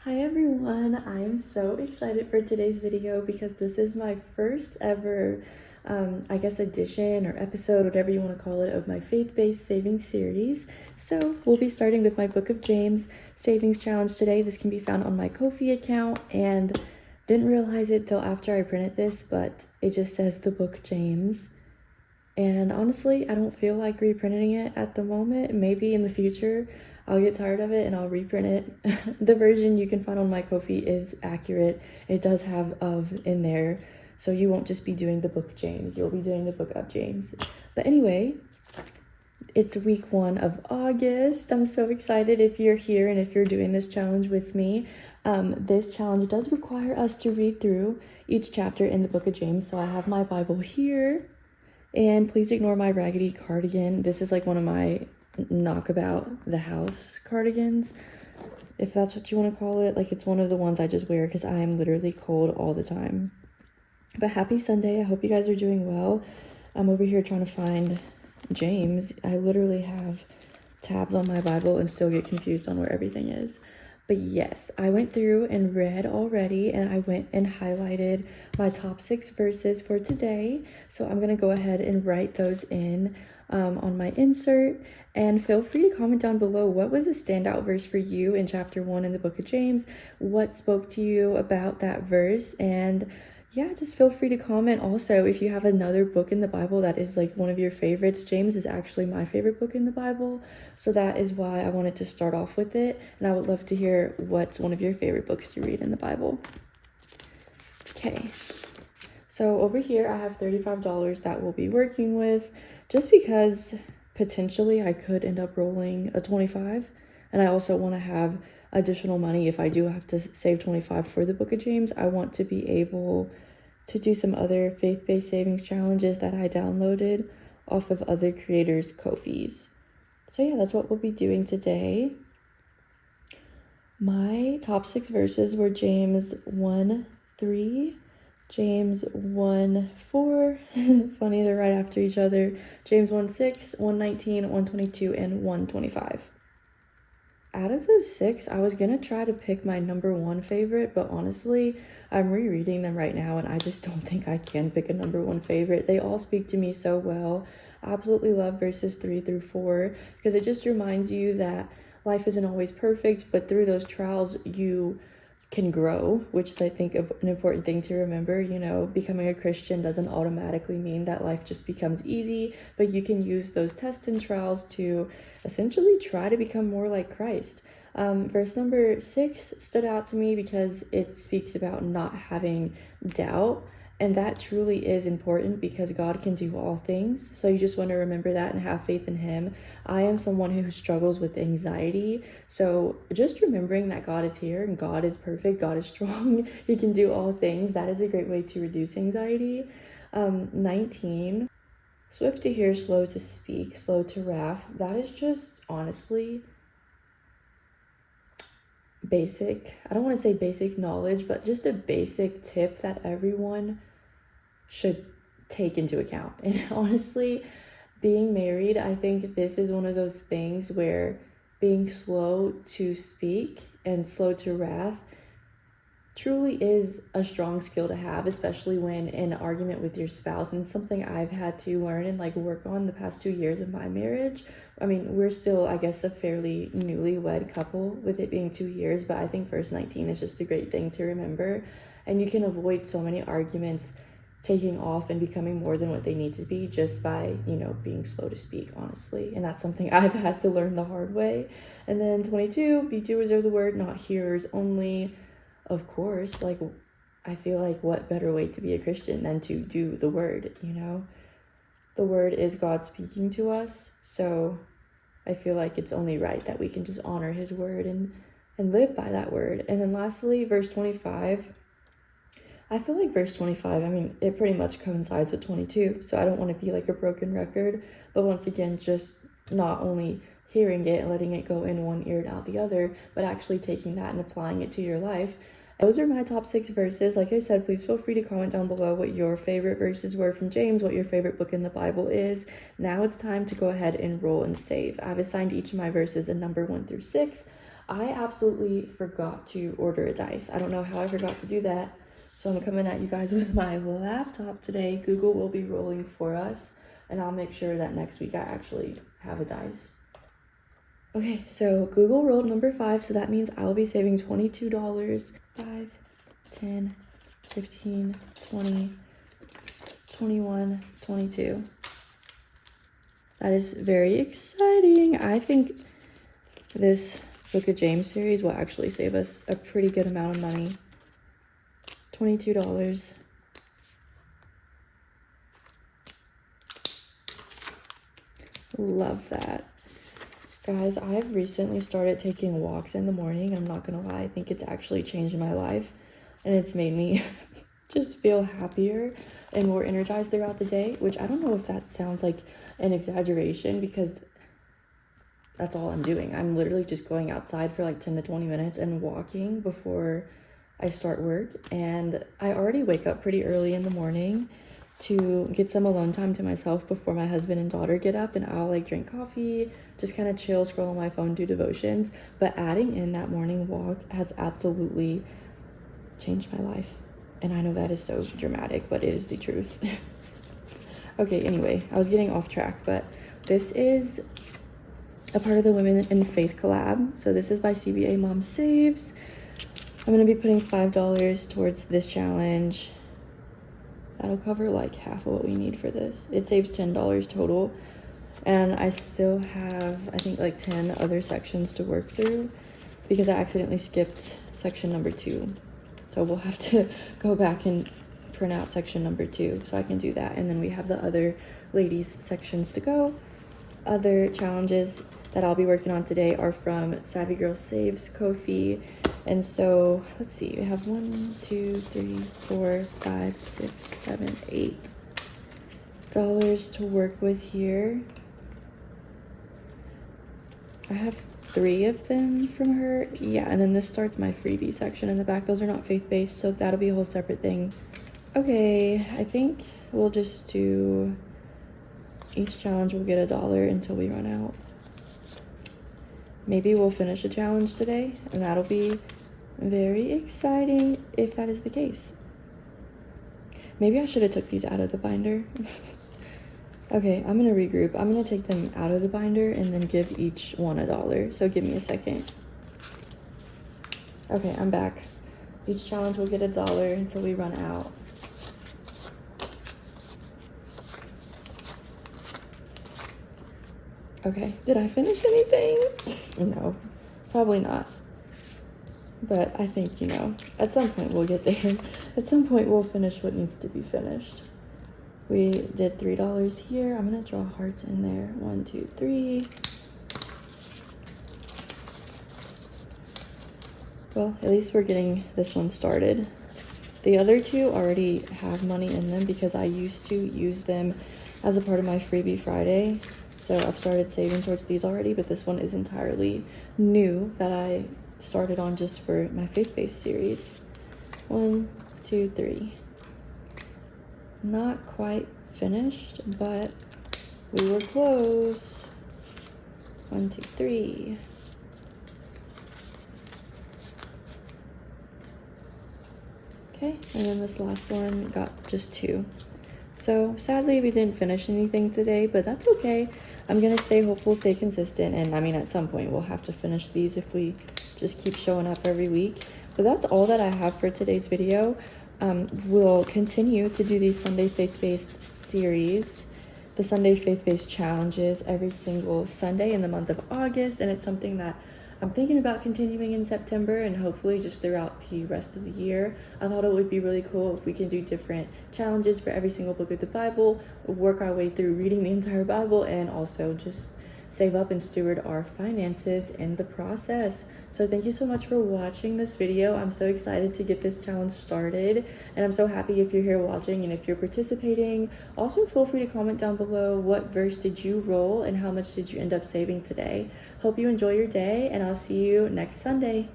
Hi everyone, I am so excited for today's video because this is my first ever, edition or episode, whatever you want to call it, of my faith-based savings series. So we'll be starting with my Book of James savings challenge today. This can be found on my Kofi account, and didn't realize it till after I printed this, but it just says the Book James. And honestly, I don't feel like reprinting it at the moment. Maybe in the future I'll get tired of it and I'll reprint it. The version you can find on my Ko-fi is accurate. It does have "of" in there, so you won't just be doing the Book James, you'll be doing the Book of James. But anyway, it's week 1 of August. I'm so excited if you're here and if you're doing this challenge with me. This challenge does require us to read through each chapter in the Book of James, so I have my Bible here. And please ignore my raggedy cardigan. This is like one of my knockabout the house cardigans, if that's what you want to call it. Like, it's one of the ones I just wear because I am literally cold all the time. But happy Sunday. I hope you guys are doing well. I'm over here trying to find James. I literally have tabs on my Bible and still get confused on where everything is. But yes, I went through and read already, and I went and highlighted my top 6 verses for today. So I'm going to go ahead and write those in on my insert. And feel free to comment down below, what was a standout verse for you in chapter 1 in the Book of James? What spoke to you about that verse? And yeah, just feel free to comment. Also, if you have another book in the Bible that is like one of your favorites, James is actually my favorite book in the Bible. So that is why I wanted to start off with it. And I would love to hear what's one of your favorite books to read in the Bible. Okay, so over here I have $35 that we'll be working with, just because potentially I could end up rolling a 25. And I also want to have additional money if I do have to save 25 for the Book of James. I want to be able to do some other faith-based savings challenges that I downloaded off of other creators' Ko-fis. So yeah, that's what we'll be doing today. My top 6 verses were James 1:3, James 1:4, funny, they're right after each other, James 1:6, 1:19, 1:22, and 1:25. Out of those 6, I was gonna try to pick my number 1 favorite, but honestly, I'm rereading them right now and I just don't think I can pick a number 1 favorite. They all speak to me so well. I absolutely love verses 3 through 4 because it just reminds you that life isn't always perfect, but through those trials you can grow, which is, I think, an important thing to remember. You know, becoming a Christian doesn't automatically mean that life just becomes easy, but you can use those tests and trials to essentially try to become more like Christ. Verse number 6 stood out to me because it speaks about not having doubt, and that truly is important because God can do all things. So you just want to remember that and have faith in Him. I am someone who struggles with anxiety, so just remembering that God is here and God is perfect, God is strong, He can do all things, that is a great way to reduce anxiety. 19, swift to hear, slow to speak, slow to wrath. That is just honestly basic. I don't want to say basic knowledge, but just a basic tip that everyone should take into account. And honestly, being married, I think this is one of those things where being slow to speak and slow to wrath truly is a strong skill to have, especially when in an argument with your spouse. And something I've had to learn and like work on the past 2 years of my marriage. I mean, we're still, I guess, a fairly newlywed couple with it being 2 years, but I think verse 19 is just a great thing to remember. And you can avoid so many arguments taking off and becoming more than what they need to be just by, you know, being slow to speak, honestly. And that's something I've had to learn the hard way. And then 22, be doers of the word, not hearers only. Of course, like, I feel like what better way to be a Christian than to do the word, you know? The word is God speaking to us, so I feel like it's only right that we can just honor His word and live by that word. And then lastly, verse 25. I feel like verse 25, I mean, it pretty much coincides with 22, so I don't want to be like a broken record, but once again, just not only hearing it and letting it go in one ear and out the other, but actually taking that and applying it to your life. Those are my top 6 verses. Like I said, please feel free to comment down below what your favorite verses were from James, what your favorite book in the Bible is. Now it's time to go ahead and roll and save. I've assigned each of my verses a number 1 through 6. I absolutely forgot to order a dice. I don't know how I forgot to do that. So I'm coming at you guys with my laptop today. Google will be rolling for us, and I'll make sure that next week I actually have a dice. Okay, so Google rolled number 5, so that means I'll be saving $22. 5, 10, 15, 20, 21, 22. That is very exciting. I think this Book of James series will actually save us a pretty good amount of money. $22. Love that. Guys, I've recently started taking walks in the morning. I'm not gonna lie, I think it's actually changed my life, and it's made me just feel happier and more energized throughout the day, which I don't know if that sounds like an exaggeration, because that's all I'm doing. I'm literally just going outside for like 10 to 20 minutes and walking before I start work, and I already wake up pretty early in the morning to get some alone time to myself before my husband and daughter get up, and I'll like drink coffee, just kind of chill, scroll on my phone, do devotions. But adding in that morning walk has absolutely changed my life, and I know that is so dramatic, but it is the truth. Okay, anyway, I was getting off track, but this is a part of the Women in Faith collab. So this is by CBA Mom Saves. I'm gonna be putting $5 towards this challenge. That'll cover like half of what we need for this. It saves $10 total, and I still have, I think, like 10 other sections to work through because I accidentally skipped section number 2. So we'll have to go back and print out section number 2 so I can do that, and then we have the other ladies sections to go. Other challenges that I'll be working on today are from Savvy Girl Saves Kofi. And so let's see, we have 1, 2, 3, 4, 5, 6, 7, $8 to work with here. I have 3 of them from her. Yeah, and then this starts my freebie section in the back. Those are not faith-based, so that'll be a whole separate thing. Okay, I think we'll just do, each challenge will get $1 until we run out. Maybe we'll finish a challenge today, and that'll be very exciting if that is the case. Maybe I should have took these out of the binder. Okay, I'm gonna regroup. I'm gonna take them out of the binder and then give each one $1. So give me a second. Okay, I'm back. Each challenge will get $1 until we run out. Okay, did I finish anything? No, probably not. But I think, you know, at some point we'll get there. At some point we'll finish what needs to be finished. We did $3 here. I'm gonna draw hearts in there. 1, 2, 3. Well, at least we're getting this one started. The other 2 already have money in them because I used to use them as a part of my freebie Friday. So I've started saving towards these already, but this one is entirely new that I started on just for my faith-based series. 1, 2, 3. Not quite finished, but we were close. 1, 2, 3. Okay, and then this last one got just 2. So sadly we didn't finish anything today, but that's okay. I'm gonna stay hopeful, stay consistent, and I mean at some point we'll have to finish these if we just keep showing up every week. But that's all that I have for today's video. We'll continue to do these Sunday faith-based series, the Sunday faith-based challenges every single Sunday in the month of August, and it's something that I'm thinking about continuing in September and hopefully just throughout the rest of the year. I thought it would be really cool if we can do different challenges for every single book of the Bible, work our way through reading the entire Bible, and also just save up and steward our finances in the process. So thank you so much for watching this video. I'm so excited to get this challenge started, and I'm so happy if you're here watching and if you're participating. Also feel free to comment down below what verse did you roll and how much did you end up saving today. Hope you enjoy your day, and I'll see you next Sunday.